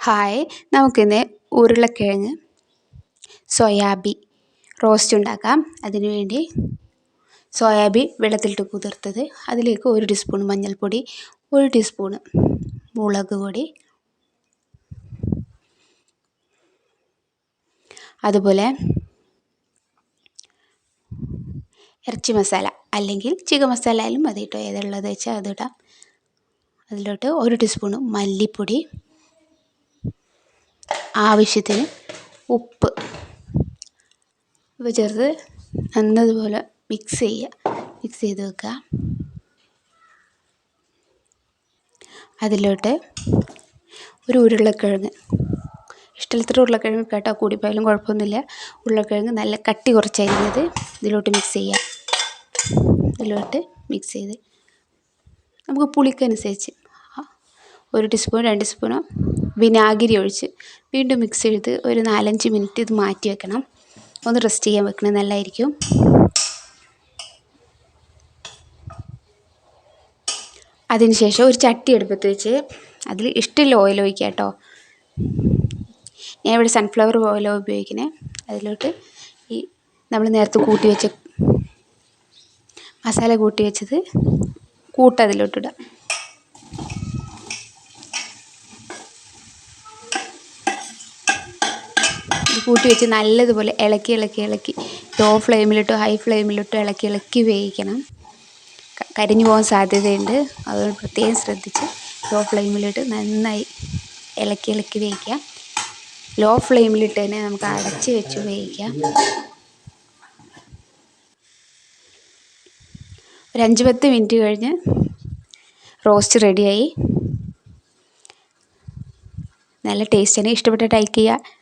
Hi, നമുക്കിന്ന് ഉരുളക്കിഴങ്ങ് soybean roast ഉണ്ടാക്കാം. അതിനുവേണ്ടി സോയാബീൻ വെള്ളത്തിലിട്ട് കുതിർത്തത്, അതിലേക്ക് 1 ടീസ്പൂൺ മഞ്ഞൾപ്പൊടി, 1 ടീസ്പൂൺ മുളക് പൊടി, അതുപോലെ ഇറച്ചി മസാല അല്ലെങ്കിൽ ചിക്കൻ മസാല ആയാലും മതി കേട്ടോ, ഏതുള്ളത് വെച്ചാൽ അതിടാം. അതിലോട്ട് 1 ടീസ്പൂൺ മല്ലിപ്പൊടി, ആവശ്യത്തിന് ഉപ്പ് ഇവ ചേർത്ത് നന്നതുപോലെ മിക്സ് ചെയ്ത് വെക്കുക. അതിലോട്ട് ഒരു ഉരുളക്കിഴങ്ങ്, ഇഷ്ടമുള്ളത്ര ഉരുളക്കിഴങ്ങ് കേട്ടോ, കൂടിപ്പോയാലും കുഴപ്പമൊന്നുമില്ല. ഉരുളക്കിഴങ്ങ് നല്ല കട്ടി കുറച്ചരിഞ്ഞത് ഇതിലോട്ട് മിക്സ് ചെയ്യുക. മിക്സ് ചെയ്ത് നമുക്ക് പുളിക്കനുസരിച്ച് 1 ടീസ്പൂൺ 2 ടീസ്പൂൺ വിനാഗിരി ഒഴിച്ച് വീണ്ടും മിക്സ് ചെയ്ത് ഒരു 4-5 മിനിറ്റ് ഇത് മാറ്റി വെക്കണം. ഒന്ന് റെസ്റ്റ് ചെയ്യാൻ വെക്കണം, നല്ലതായിരിക്കും. അതിനുശേഷം ഒരു ചട്ടി അടുപ്പത്ത് വെച്ച് അതിൽ ഇഷ്ടമുള്ള ഓയിൽ ഒഴിക്കുക കേട്ടോ. ഞാൻ ഇവിടെ സൺഫ്ലവർ ഓയിലാണ് ഉപയോഗിക്കുന്നത്. അതിലോട്ട് ഈ നമ്മൾ നേരത്തെ മസാല കൂട്ടി വെച്ചത് അതിലോട്ടിടുക. കൂട്ടി വെച്ച് നല്ലതുപോലെ ഇളക്കി ലോ ഫ്ലെയിമിലിട്ടോ ഹൈ ഫ്ലെയിമിലിട്ടോ ഇളക്കി വേവിക്കണം. കരിഞ്ഞു പോകാൻ സാധ്യതയുണ്ട്, അതുകൊണ്ട് പ്രത്യേകം ശ്രദ്ധിച്ച് ലോ ഫ്ലെയിമിലിട്ട് നന്നായി ഇളക്കി വേവിക്കാം. ലോ ഫ്ലെയിമിലിട്ട് തന്നെ നമുക്ക് അടച്ച് വെച്ച് വേവിക്കാം. ഒരു 5-10 മിനിറ്റ് കഴിഞ്ഞ് റോസ്റ്റ് റെഡിയായി. നല്ല ടേസ്റ്റാണ്. ഇഷ്ടപ്പെട്ട ലൈക്ക് ചെയ്യുക,